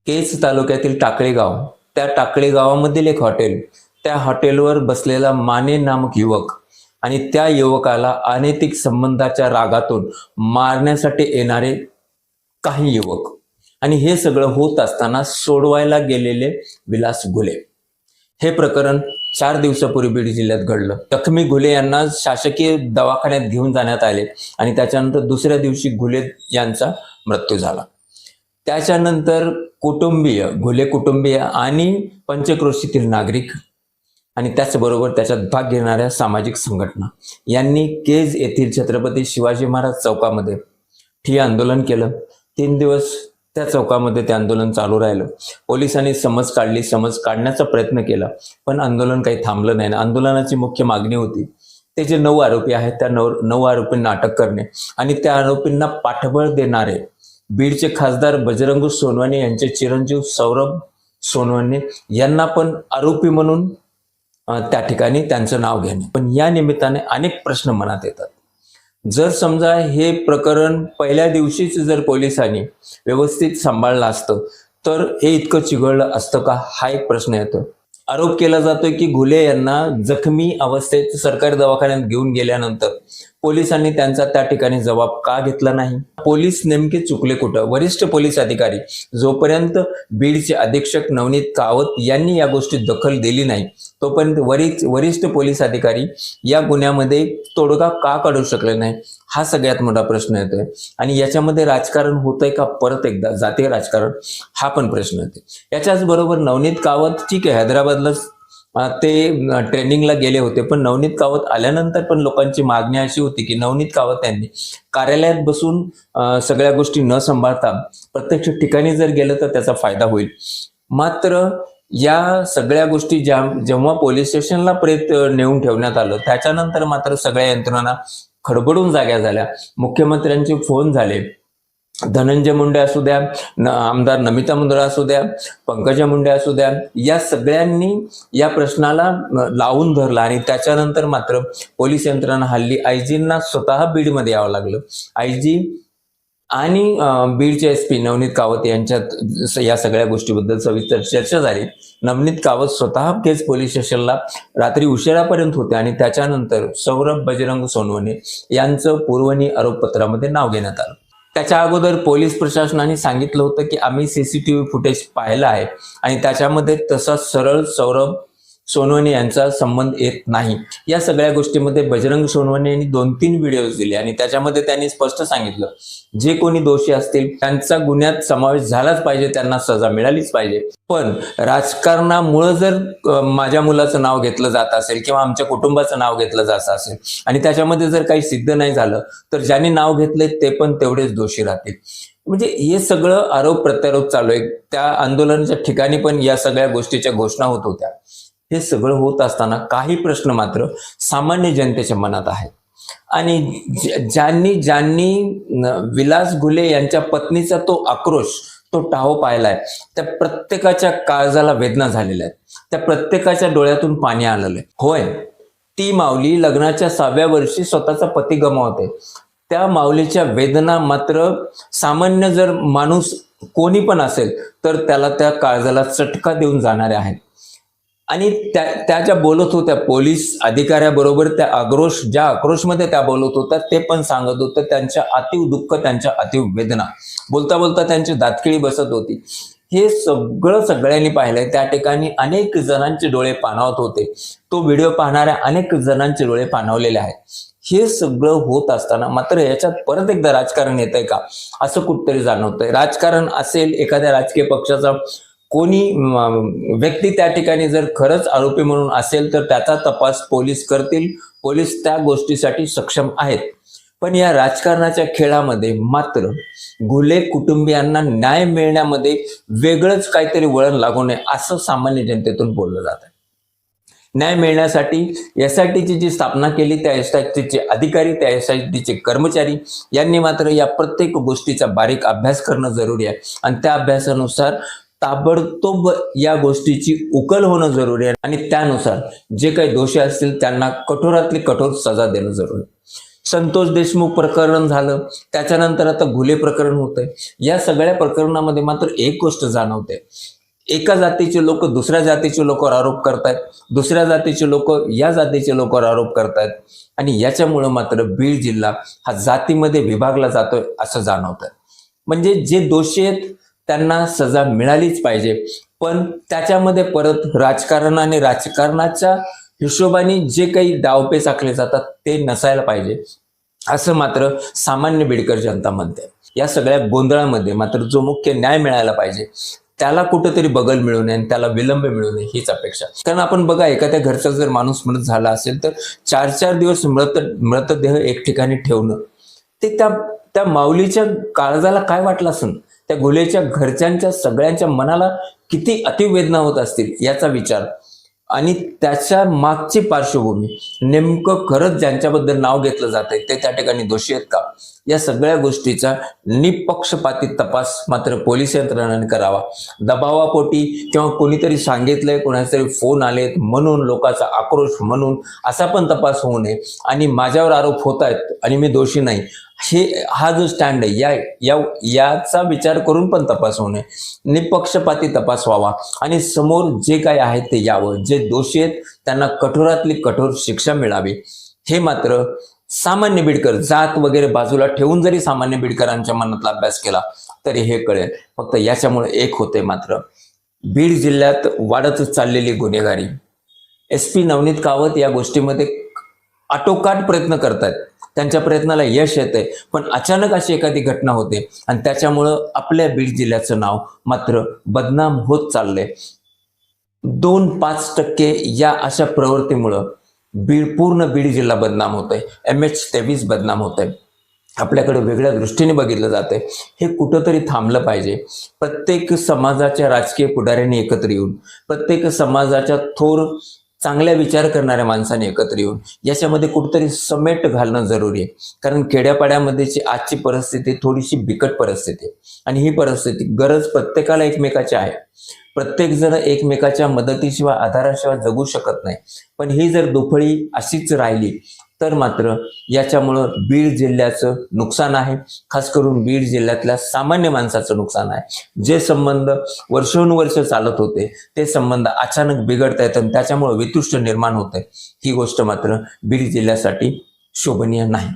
केज तालुक्यातील टाकळी गाव, त्या टाकळी गावामधील एक हॉटेल, त्या हॉटेलवर बसलेला माने नामक युवक आणि त्या युवकाला अनैतिक संबंधाच्या रागातून मारण्यासाठी येणारे काही युवक, आणि हे सगळं होत असताना सोडवायला गेलेले विलास घुले. हे प्रकरण 4 दिवसापूर्वी बीड जिल्ह्यात घडलं. जखमी घुले यांना शासकीय दवाखान्यात घेऊन जाण्यात आले आणि त्याच्यानंतर दुसऱ्या दिवशी घुले यांचा मृत्यू झाला. त्याच्यानंतर घुले कुटुंबीय आणि पंचक्रोशीतील नागरिक आणि त्याचबरोबर त्याच्यात भाग घेणाऱ्या सामाजिक संघटना यांनी केज येथील छत्रपती शिवाजी महाराज चौकामध्ये ठिय्या आंदोलन केलं. 3 दिवस त्या चौकामध्ये ते आंदोलन चालू राहिलं. पोलिसांनी समज काढण्याचा प्रयत्न केला, पण आंदोलन काही थांबलं नाही. आंदोलनाची मुख्य मागणी होती ते जे 9 आरोपी आहेत त्या 9 आरोपींना अटक करणे आणि त्या आरोपींना पाठबळ देणारे बीडचे खासदार बजरंग सोनवणे यांचे चिरंजीव सौरभ सोनवणे यांना पण आरोपी म्हणून त्या ठिकाणी त्यांचं नाव घेणे. पण या निमित्ताने अनेक प्रश्न मनात येतात. जर समजा हे प्रकरण पहिल्या दिवशीच जर पोलिसांनी व्यवस्थित सांभाळलं असतं तर हे इतकं चिघळलं असतं का, हा एक प्रश्न येतो. आरोप केला जातोय की घुले यांना जखमी अवस्थेत सरकारी दवाखान्यात घेऊन गेल्यानंतर पोलिसांनी त्यांचा त्या ठिकाणी जबाब का घेतला नाही. पोलीस नेमके चुकले कुठं? वरिष्ठ पोलीस अधिकारी जोपर्यंत बीडचे अधीक्षक नवनीत कावत यांनी या गोष्टीत दखल दिली नाही तोपर्यंत वरिष्ठ पोलीस अधिकारी या गुन्ह्यामध्ये तोडगा का काढू शकले नाही, हा सगळ्यात मोठा प्रश्न येतोय. आणि याच्यामध्ये राजकारण होतंय का परत एकदा, जातीय राजकारण, हा पण प्रश्न येतोय. याच्याच बरोबर नवनीत कावत ठीक आहे, हैदराबादला ते ट्रेनिंगला गेले होते, पण नवनीत कावत आल्यानंतर पण लोकांची मागणी अशी होती की नवनीत कावत यांनी कार्यालयात बसून सगळ्या गोष्टी न सांभाळता प्रत्यक्ष ठिकाणी जर गेलं तर त्याचा फायदा होईल. मात्र या सगळ्या गोष्टी जेव्हा पोलीस स्टेशनला नेऊन ठेवण्यात आलं त्याच्यानंतर मात्र सगळ्या यंत्रणा खडबडून जाग्या झाल्या. मुख्यमंत्र्यांचे फोन झाले, धनंजय मुंडे असू द्या, आमदार नमिता मुंदडा असू द्या, पंकजा मुंडे असू द्या, या सगळ्यांनी या प्रश्नाला लावून धरला आणि त्याच्यानंतर मात्र पोलीस यंत्रणा हल्ली आयजींना स्वतः बीडमध्ये यावं लागलं. आयजी आणि बीडचे SP नवनीत कावत यांच्यात या सगळ्या गोष्टीबद्दल सविस्तर चर्चा झाली. नवनीत कावत स्वतः केज पोलीस स्टेशनला रात्री उशिरापर्यंत होते आणि त्याच्यानंतर सौरभ बजरंग सोनवणे यांचं पूर्वनी आरोपपत्रामध्ये नाव घेण्यात आलं. त्याच्या अगोदर पोलीस प्रशासनाने सांगितलं होतं की आम्ही CCTV फुटेज पाहिलं आहे आणि त्याच्यामध्ये तसा सरळ सौरभ सोनवणे यांचा संबंध येत नाही. या सगळ्या गोष्टीमध्ये बजरंग सोनवणे यांनी 2-3 व्हिडिओज दिले आणि त्याच्यामध्ये त्यांनी स्पष्ट सांगितलं जे कोणी दोषी असतील त्यांचा गुन्ह्यात समावेश झालाच पाहिजे, त्यांना सजा मिळालीच पाहिजे. पण राजकारणामुळे जर माझ्या मुलाचं नाव घेतलं जात असेल किंवा आमच्या कुटुंबाचं नाव घेतलं जात असेल आणि त्याच्यामध्ये जर काही सिद्ध नाही झालं तर ज्यांनी नाव घेतले ते पण तेवढेच दोषी राहतील. म्हणजे हे सगळं आरोप प्रत्यारोप चालू आहे. त्या आंदोलनाच्या ठिकाणी पण या सगळ्या गोष्टीच्या घोषणा होत होत्या. हे सगळं होत असताना काही प्रश्न मात्र सामान्य जनतेच्या मनात आहेत आणि ज्यांनी विलास घुले यांच्या पत्नीचा तो आक्रोश, तो टाहो पाहिलाय, त्या प्रत्येकाच्या काळजाला वेदना झालेल्या आहेत. त्या प्रत्येकाच्या डोळ्यातून पाणी आलेलं आहे. होय, ती माऊली लग्नाच्या 6व्या वर्षी स्वतःचा पती गमावते. त्या माऊलीच्या वेदना मात्र सामान्य जर माणूस कोणी पण असेल तर त्याला त्या काळजाला चटका देऊन जाणारे आहेत. आणि त्या ज्या बोलत होत्या पोलीस अधिकाऱ्याबरोबर, ज्या आक्रोशमध्ये त्या बोलत होत्या ते पण सांगत होतं त्यांच्या अतीव दुःख, त्यांच्या अतीव वेदना. बोलता बोलता त्यांची दातखिळी बसत होती. हे सगळ्यांनी पाहिलंय. त्या ठिकाणी अनेक जणांचे डोळे पाणावत होते. तो व्हिडिओ पाहणाऱ्या अनेक जणांचे डोळे पाणावलेले आहेत. हे सगळं होत असताना मात्र याच्यात परत एकदा राजकारण येतंय का, असं कुठतरी जाणवतंय. राजकारण असेल, एखाद्या राजकीय पक्षाचा कोणी व्यक्ती त्या ठिकाणी जर खरंच आरोपी म्हणून असेल तर त्याचा तपास पोलीस करतील. पोलीस त्या गोष्टीसाठी सक्षम आहेत. पण या राजकारणाच्या खेळामध्ये मात्र घुले कुटुंबियांना न्याय मिळण्यामध्ये वेगळंच काहीतरी वळण लागू नये असं सामान्य जनतेतून बोललं जात आहे. न्याय मिळण्यासाठी SITची जी स्थापना केली, त्या SITचे अधिकारी, त्या SITचे कर्मचारी यांनी मात्र या प्रत्येक गोष्टीचा बारीक अभ्यास करणं जरुरी आहे आणि त्या अभ्यासानुसार ताबडतोब या गोष्टीची उकल होणं जरुरी आहे आणि त्यानुसार जे काही दोषी असतील त्यांना कठोरातली कठोर सजा देणं जरुरी आहे. संतोष देशमुख प्रकरण झालं, त्याच्यानंतर आता घुले प्रकरण होतंय. या सगळ्या प्रकरणामध्ये मात्र एक गोष्ट जाणवते, एका जातीचे लोक दुसऱ्या जातीचे लोकांवर आरोप करतायत, दुसऱ्या जातीचे लोक या जातीचे लोकांवर आरोप करतायत, आणि याच्यामुळं मात्र बीड जिल्हा हा जातीमध्ये विभागला जातोय असं जाणवतंय. म्हणजे जे दोषी आहेत त्यांना सजा मिळालीच पाहिजे, पण त्याच्यामध्ये परत राजकारण आणि राजकारणाच्या हिशोबाने जे काही डावपेच आखले जातात ते नसायला पाहिजे असं मात्र सामान्य बीडकर जनता म्हणते. या सगळ्या गोंधळामध्ये मात्र जो मुख्य न्याय मिळायला पाहिजे त्याला कुठंतरी बगल मिळू नये आणि त्याला विलंब मिळू नये हीच अपेक्षा. कारण आपण बघा, एखाद्या घरचा जर माणूस मृत झाला असेल तर 4-4 दिवस मृतदेह एक ठिकाणी ठेवणं, ते त्या माऊलीच्या काळजाला काय वाटलं असेल, त्या घुलेच्या घरच्यांच्या सगळ्यांच्या मनाला किती अतिवेदना होत असतील याचा विचार, आणि त्याच्या मागची पार्श्वभूमी, नेमकं खरंच ज्यांच्याबद्दल नाव घेतलं जातंय ते त्या ठिकाणी दोषी आहेत का, या सगळ्या गोष्टीचा निपक्षपाती तपास मात्र पोलीस यंत्रणाने करावा. दबावापोटी किंवा कोणीतरी सांगितलंय, कोणाचे तरी फोन आलेत म्हणून, लोकांचा आक्रोश म्हणून असा पण तपास होऊ नये, आणि माझ्यावर आरोप होत आहेत आणि मी दोषी नाही, हा जो स्टँड आहे याचा विचार करून पण तपास होऊ नये. निपक्षपाती तपास व्हावा आणि समोर जे काय आहे ते यावं. जे दोषी आहेत त्यांना कठोरातली कठोर शिक्षा मिळावी. हे मात्र सामान्य बीडकर, जात वगैरे बाजूला ठेवून जरी सामान्य बीडकरांच्या मनातला अभ्यास केला तरी हे कळेल. फक्त याच्यामुळे एक होते, मात्र बीड जिल्ह्यात वाढतच चाललेली गुन्हेगारी. SP नवनीत कावत या गोष्टीमध्ये आटोकाट प्रयत्न करतात, त्यांच्या प्रयत्नाला यश येतंय, पण अचानक अशी एखादी घटना होते आणि त्याच्यामुळं आपल्या बीड जिल्ह्याचं नाव मात्र बदनाम होत चाललंय. 2-5% या अशा प्रवृत्तीमुळं पूर्ण बीड जिल्हा बदनाम होतोय. MH23 बदनाम होतंय. आपल्याकडे वेगळ्या दृष्टीने बघितलं जातंय. हे कुठंतरी थांबलं पाहिजे. प्रत्येक समाजाच्या राजकीय पुढाऱ्यांनी एकत्र येऊन, प्रत्येक समाजाच्या थोर चांगल्या विचार करणाऱ्या माणसाने एकत्र येऊन याच्यामध्ये कुठेतरी समेट घालणं जरुरी आहे. कारण खेड्यापाड्यामध्येची आजची परिस्थिती थोडीशी बिकट परिस्थिती आहे, आणि ही परिस्थिती गरज प्रत्येकाला एकमेकाची आहे. प्रत्येक जण एकमेकाच्या मदतीशिवाय, आधाराशिवाय जगू शकत नाही. पण ही जर दुफळी अशीच राहिली तर मात्र याच्यामुळं बीड जिल्ह्याचं नुकसान आहे. खास करून बीड जिल्ह्यातल्या सामान्य माणसाचं नुकसान आहे. जे संबंध वर्षोनुवर्ष चालत होते ते संबंध अचानक बिघडत आहेत आणि त्याच्यामुळे वितुष्ट निर्माण होत आहे. ही गोष्ट मात्र बीड जिल्ह्यासाठी शोभनीय नाही.